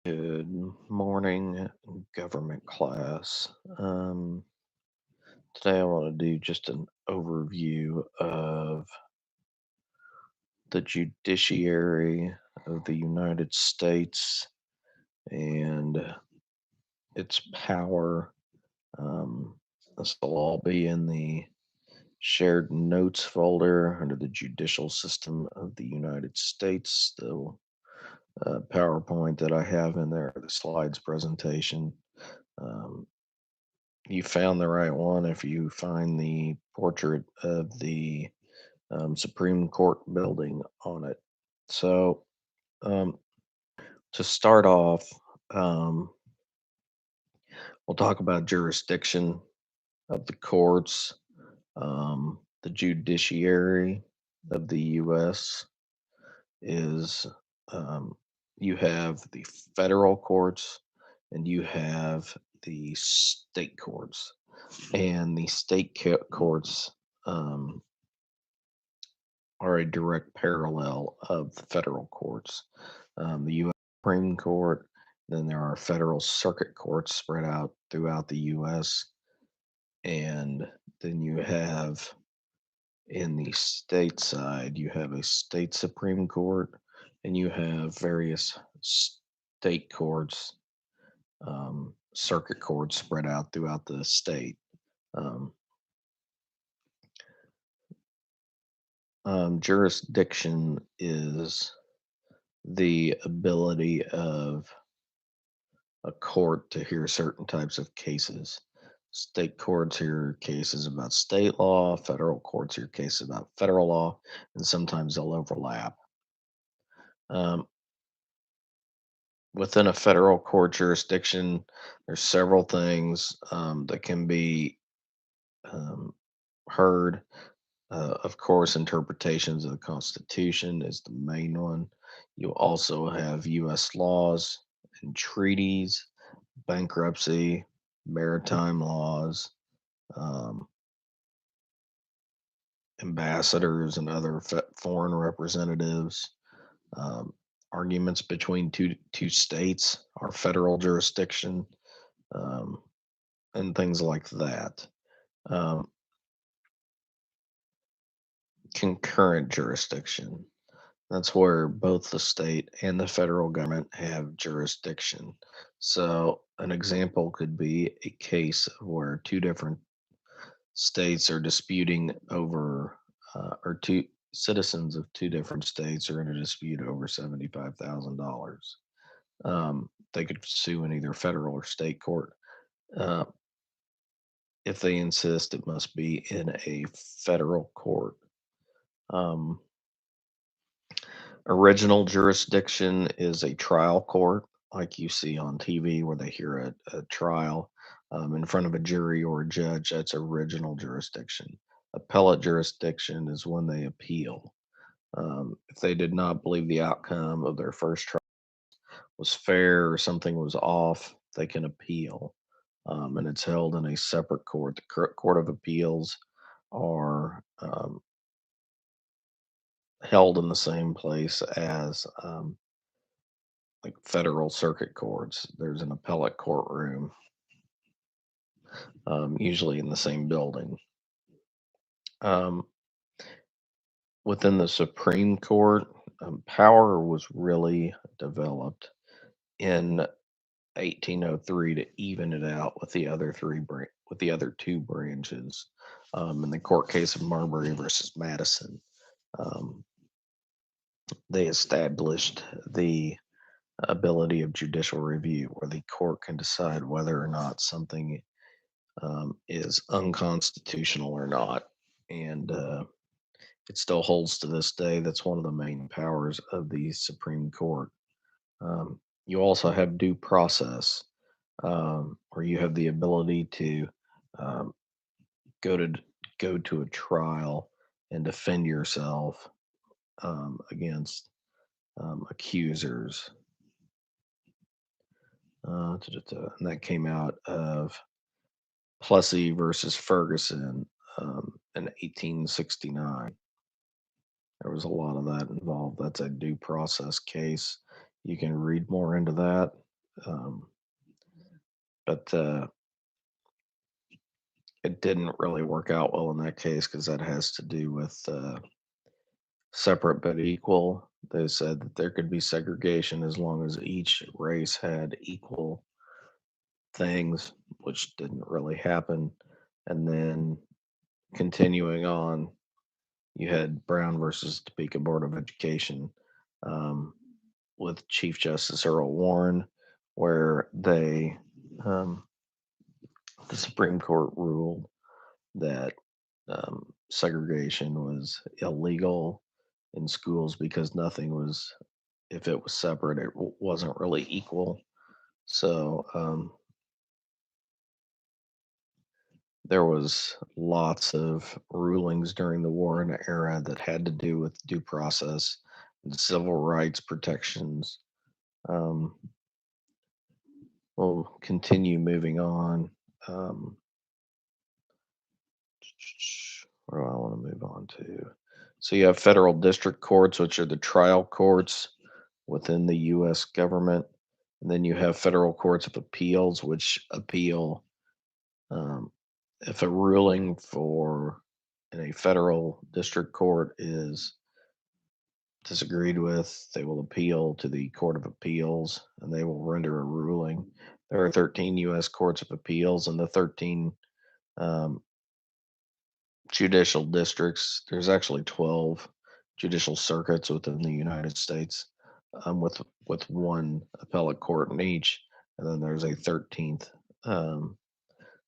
Good morning, government class. Today I want to do just an overview of the judiciary of the United States and its power. This will all be in the shared notes folder under the judicial system of the United States. The PowerPoint that I have in there, the slides presentation. Um, You found the right one if you find the portrait of the Supreme Court building on it. So, um, to start off, um, we'll talk about jurisdiction of the courts, the judiciary of the U.S. is um, you have the federal courts and you have the state courts. And the courts um, are a direct parallel of the federal courts. The U.S. Supreme Court, then there are federal circuit courts spread out throughout the U.S., and then you have in the state side, you have a state Supreme Court, and you have various state courts, circuit courts spread out throughout the state. Um, Jurisdiction is the ability of a court to hear certain types of cases. State courts hear cases about state law, federal courts hear cases about federal law, and sometimes they'll overlap. Um, Within a federal court jurisdiction, there's several things that can be um, heard. Of course, interpretations of the Constitution is the main one. You also have U.S. laws and treaties, bankruptcy, maritime laws, um, ambassadors and other foreign representatives, um, arguments between two states, our federal jurisdiction, um, and things like that. Um, Concurrent jurisdiction. That's where both the state and the federal government have jurisdiction. So, an example could be a case where two different states are disputing over, or two citizens of two different states are in a dispute over $75,000. They could sue in either federal or state court. Uh, if they insist, it must be in a federal court. Um, Original jurisdiction is a trial court, like you see on TV, where they hear a trial in front of a jury or a judge. That's original jurisdiction. Appellate jurisdiction is when they appeal. If they did not believe the outcome of their first trial was fair or something was off, they can appeal. And it's held in a separate court. The Court of Appeals are held in the same place as like federal circuit courts. There's an appellate courtroom, usually in the same building. Um, Within the Supreme Court, power was really developed in 1803 to even it out with the other with the other two branches. In the court case of Marbury versus Madison, um, they established the ability of judicial review, where the court can decide whether or not something is unconstitutional or not. And it still holds to this day. That's one of the main powers of the Supreme Court. You also have due process, where you have the ability to um, go to go to a trial and defend yourself against accusers. And that came out of Plessy versus Ferguson in 1869. There was a lot of that involved. That's a due process case. You can read more into that. Um, but it didn't really work out well in that case because that has to do with separate but equal. They said that there could be segregation as long as each race had equal things, which didn't really happen. And then continuing on, you had Brown versus Topeka Board of Education, um, with Chief Justice Earl Warren, where um, the Supreme Court ruled that segregation was illegal in schools because nothing was, if it was separate, it wasn't really equal. So there was lots of rulings during the Warren era that had to do with due process and civil rights protections. Um, we'll continue moving on. Um, where do I want to move on to? So you have federal district courts, which are the trial courts within the U.S. government, and then you have federal courts of appeals, which appeal um, if a ruling for in a federal district court is disagreed with, they will appeal to the Court of Appeals and they will render a ruling. There are 13 U.S. courts of appeals and the 13 um, judicial districts. There's actually 12 judicial circuits within the United States, with one appellate court in each, and then there's a 13th um,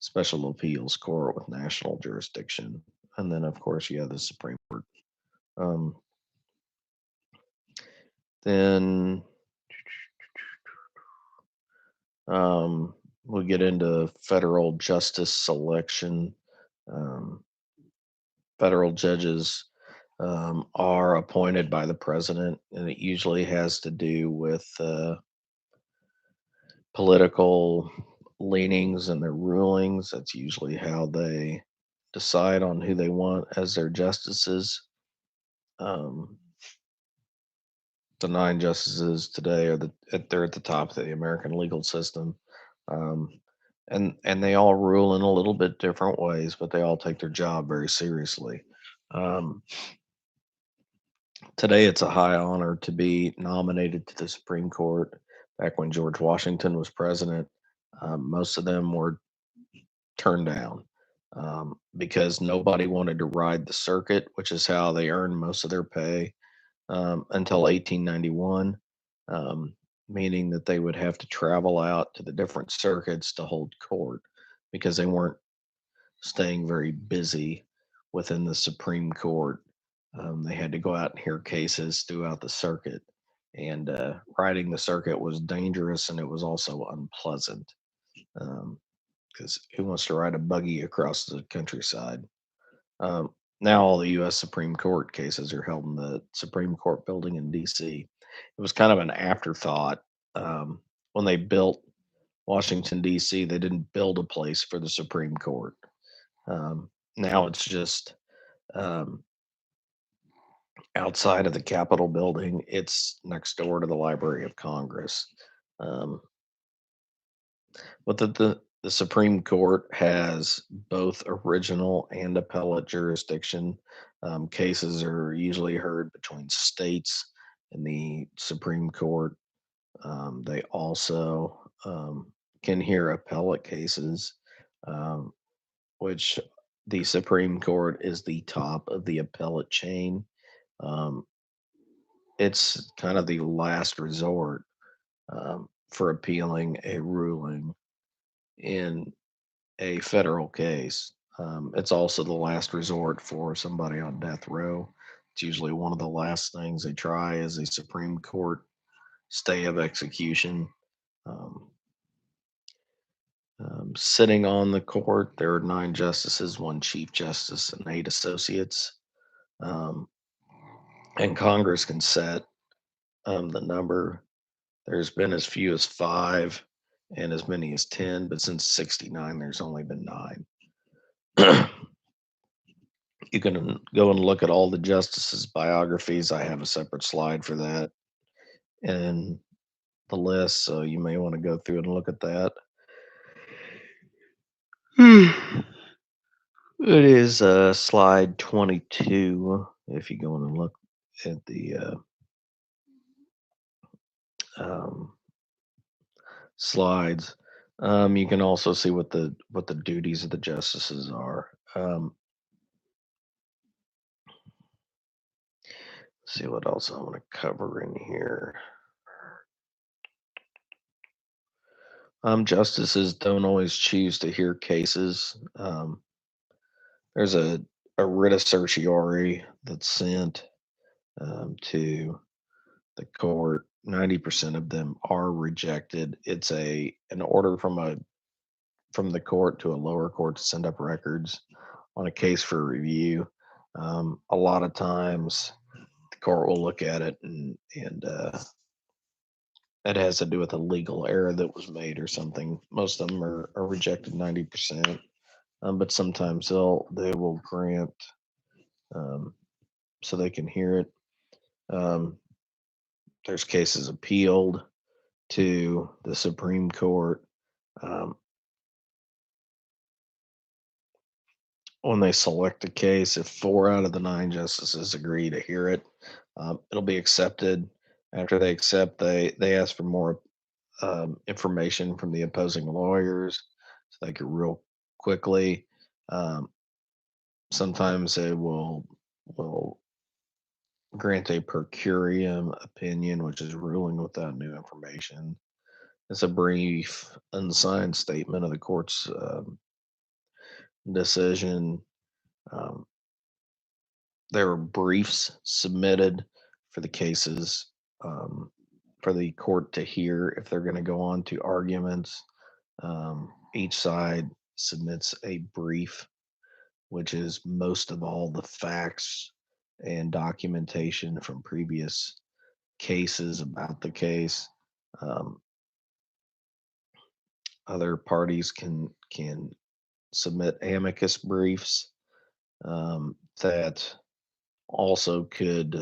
special appeals court with national jurisdiction, and then of course you have the Supreme Court. Um, then we'll get into federal justice selection. Um, Federal judges are appointed by the president, and it usually has to do with political leanings and their rulings. That's usually how they decide on who they want as their justices. Um, the nine justices today they're at the top of the American legal system, um, and they all rule in a little bit different ways, but they all take their job very seriously. Um, Today, it's a high honor to be nominated to the Supreme Court. Back when George Washington was president, most of them were turned down because nobody wanted to ride the circuit, which is how they earned most of their pay until 1891, um, meaning that they would have to travel out to the different circuits to hold court because they weren't staying very busy within the Supreme Court. They had to go out and hear cases throughout the circuit, and riding the circuit was dangerous and it was also unpleasant because who wants to ride a buggy across the countryside? Um, Now, all the U.S. Supreme Court cases are held in the Supreme Court building in D.C. It was kind of an afterthought when they built Washington, D.C., they didn't build a place for the Supreme Court. Now it's just um, outside of the Capitol building. It's next door to the Library of Congress. Um, but the Supreme Court has both original and appellate jurisdiction. Cases are usually heard between states in the Supreme Court. They also can hear appellate cases, um, which the Supreme Court is the top of the appellate chain. Um, it's kind of the last resort for appealing a ruling in a federal case. It's also the last resort for somebody on death row. It's usually one of the last things they try is a Supreme Court stay of execution. Um, Sitting on the court, there are nine justices, one chief justice, and eight associates. Um, and Congress can set the number. There's been as few as five and as many as 10, but since 69, there's only been nine. You can go and look at all the justices' biographies. I have a separate slide for that. And the list, so you may want to go through and look at that. It is slide 22. If you go in and look at the um, slides, you can also see what the duties of the justices are. See what else I want to cover in here. Justices don't always choose to hear cases. There's a writ of certiorari that's sent to the court. 90% of them are rejected. It's an order from the court to a lower court to send up records on a case for review. A lot of times, the court will look at it and it has to do with a legal error that was made or something. Most of them are rejected 90%, but sometimes they will grant um, so they can hear it. Um, there's cases appealed to the Supreme Court. Um, when they select a case, if four out of the nine justices agree to hear it, it'll be accepted. After they accept, they ask for more information from the opposing lawyers, so they can rule quickly. Um, sometimes they will grant a per curiam opinion, which is ruling without new information. It's a brief, unsigned statement of the court's decision. Um, there were briefs submitted for the cases um, for the court to hear if they're going to go on to arguments. Each side submits a brief, which is most of all the facts and documentation from previous cases about the case. Um, other parties can submit amicus briefs that also could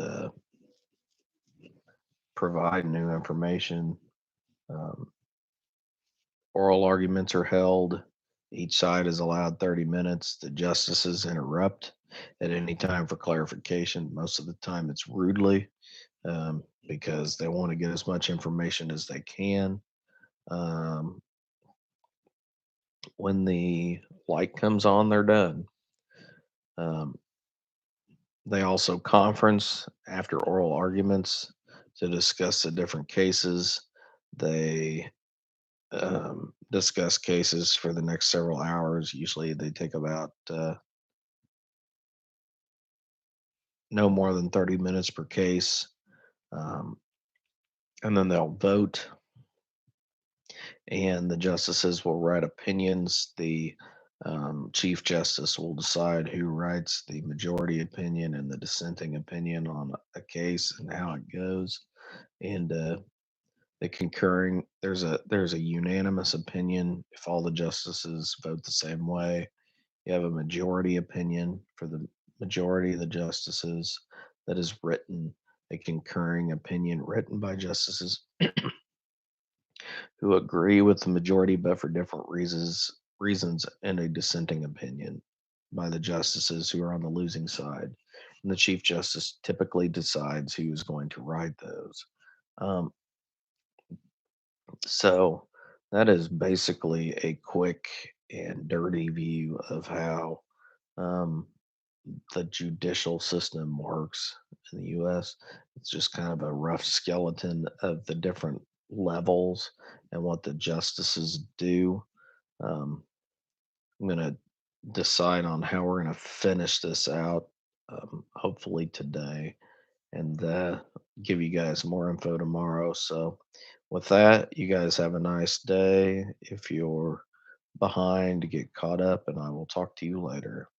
provide new information. Um, oral arguments are held. Each side is allowed 30 minutes. The justices interrupt at any time for clarification. Most of the time, it's rudely because they want to get as much information as they can. Um, when the light comes on, they're done. Um, they also conference after oral arguments to discuss the different cases. They discuss cases for the next several hours. Usually, they take about no more than 30 minutes per case. Um, and then they'll vote, and the justices will write opinions. The chief justice will decide who writes the majority opinion and the dissenting opinion on a case and how it goes. And the concurring there's a unanimous opinion if all the justices vote the same way. You have a majority opinion for the majority of the justices that is written, a concurring opinion written by justices who agree with the majority but for different reasons, and a dissenting opinion by the justices who are on the losing side. And the chief justice typically decides who is going to write those. Um, so that is basically a quick and dirty view of how um, the judicial system works in the US. It's just kind of a rough skeleton of the different levels and what the justices do. Um, I'm going to decide on how we're going to finish this out, hopefully today, and give you guys more info tomorrow. So, with that, you guys have a nice day. If you're behind, get caught up, and I will talk to you later.